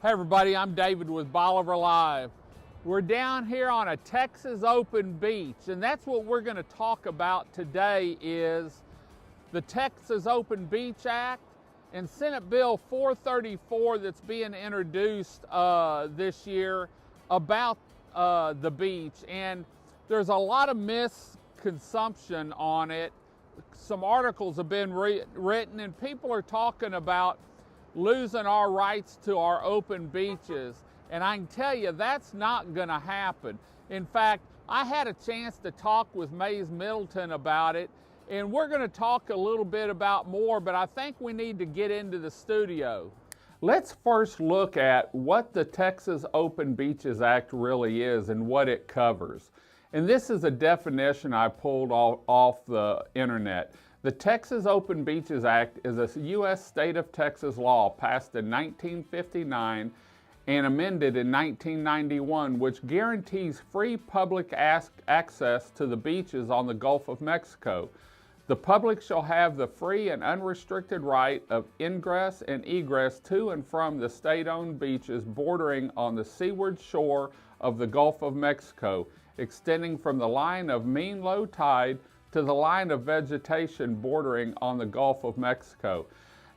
Hey everybody, I'm David with Bolivar Live. We're down here on a Texas open beach, and that's what we're going to talk about today is the Texas Open Beach Act and Senate Bill 434 that's being introduced this year about the beach. And there's a lot of misconception on it. Some articles have been written and people are talking about losing our rights to our open beaches. And I can tell you that's not going to happen. In fact, I had a chance to talk with Mays Middleton about it, and we're going to talk a little bit about more, but I think we need to get into the studio. Let's first look at what the Texas Open Beaches Act really is and what it covers. And this is a definition I pulled off the internet. The Texas Open Beaches Act is a U.S. state of Texas law passed in 1959 and amended in 1991, which guarantees free public access to the beaches on the Gulf of Mexico. The public shall have the free and unrestricted right of ingress and egress to and from the state-owned beaches bordering on the seaward shore of the Gulf of Mexico, extending from the line of mean low tide to the line of vegetation bordering on the Gulf of Mexico.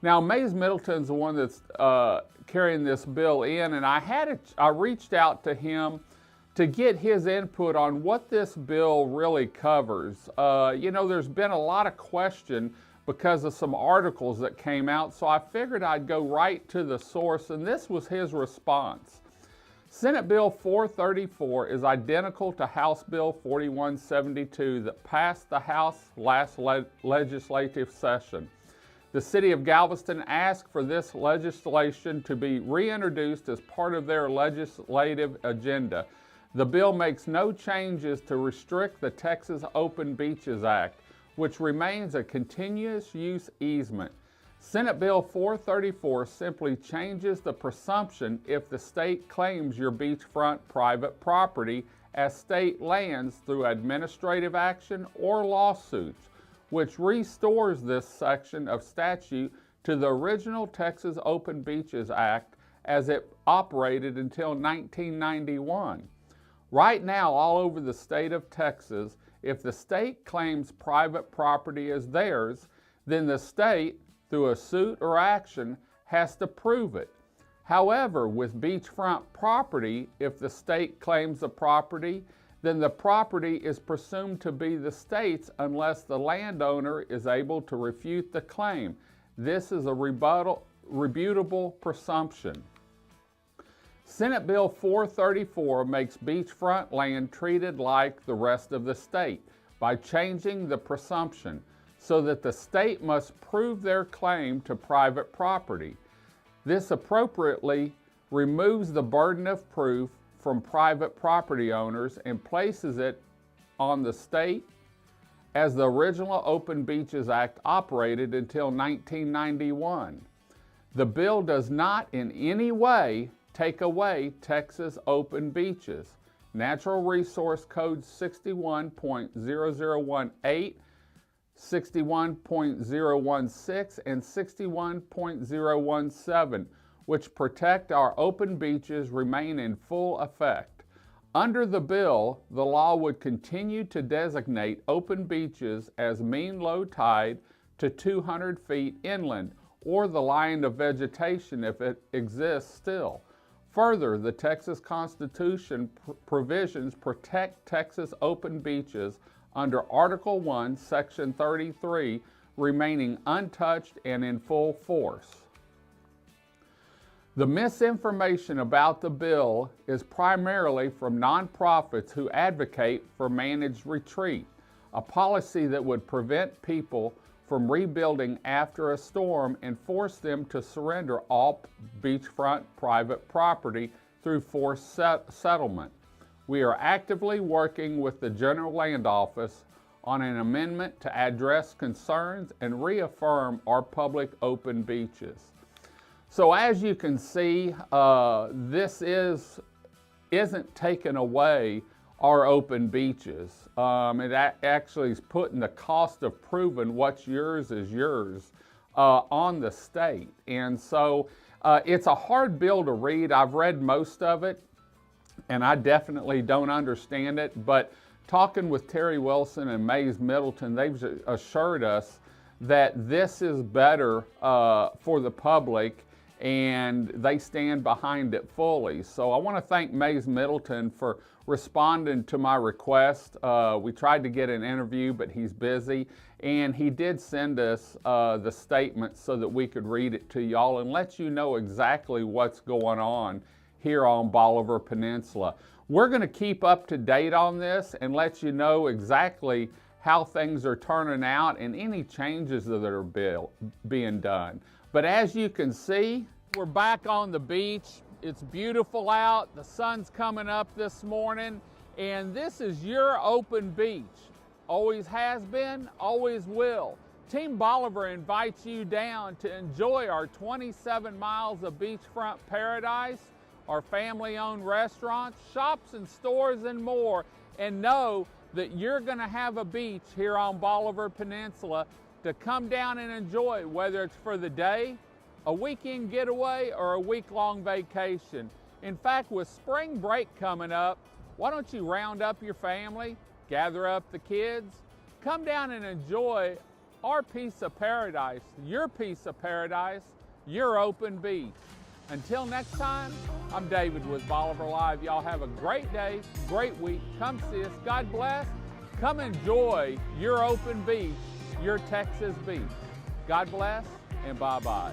Now, Mays Middleton's the one that's carrying this bill in, and I reached out to him to get his input on what this bill really covers. You know, there's been a lot of question because of some articles that came out, so I figured I'd go right to the source, and this was his response. Senate Bill 434 is identical to House Bill 4172 that passed the House last legislative session. The City of Galveston asked for this legislation to be reintroduced as part of their legislative agenda. The bill makes no changes to restrict the Texas Open Beaches Act, which remains a continuous use easement. Senate Bill 434 simply changes the presumption if the state claims your beachfront private property as state lands through administrative action or lawsuits, which restores this section of statute to the original Texas Open Beaches Act as it operated until 1991. Right now, all over the state of Texas, if the state claims private property as theirs, then the state, through a suit or action, has to prove it. However, with beachfront property, if the state claims the property, then the property is presumed to be the state's unless the landowner is able to refute the claim. This is a rebutable presumption. Senate Bill 434 makes beachfront land treated like the rest of the state by changing the presumption so that the state must prove their claim to private property. This appropriately removes the burden of proof from private property owners and places it on the state as the original Open Beaches Act operated until 1991. The bill does not in any way take away Texas open beaches. Natural Resource Code 61.0018, 61.016, and 61.017, which protect our open beaches, remain in full effect. Under the bill, the law would continue to designate open beaches as mean low tide to 200 feet inland, or the line of vegetation if it exists still. Further, the Texas Constitution provisions protect Texas open beaches under Article 1, Section 33, remaining untouched and in full force. The misinformation about the bill is primarily from nonprofits who advocate for managed retreat, a policy that would prevent people from rebuilding after a storm and force them to surrender all beachfront private property through forced settlement. We are actively working with the General Land Office on an amendment to address concerns and reaffirm our public open beaches. So as you can see, this isn't taking away our open beaches. It actually is putting the cost of proving what's yours is yours on the state. And so It's a hard bill to read. I've read most of it, and I definitely don't understand it, but talking with Terry Wilson and Mays Middleton, they've assured us that this is better for the public, and they stand behind it fully. So I want to thank Mays Middleton for responding to my request. We tried to get an interview, but he's busy, and he did send us the statement so that we could read it to y'all and let you know exactly what's going on here on Bolivar Peninsula. We're going to keep up to date on this and let you know exactly how things are turning out and any changes that are being done. But as you can see, we're back on the beach. It's beautiful out. The sun's coming up this morning, and this is your open beach. Always has been, always will. Team Bolivar invites you down to enjoy our 27 miles of beachfront paradise, our family-owned restaurants, shops and stores and more, and know that you're going to have a beach here on Bolivar Peninsula to come down and enjoy, whether it's for the day, a weekend getaway, or a week-long vacation. In fact, with spring break coming up, why don't you round up your family, gather up the kids, come down and enjoy our piece of paradise, your open beach. Until next time, I'm David with Bolivar Live. Y'all have a great day, great week. Come see us. God bless. Come enjoy your open beach, your Texas beach. God bless and bye-bye.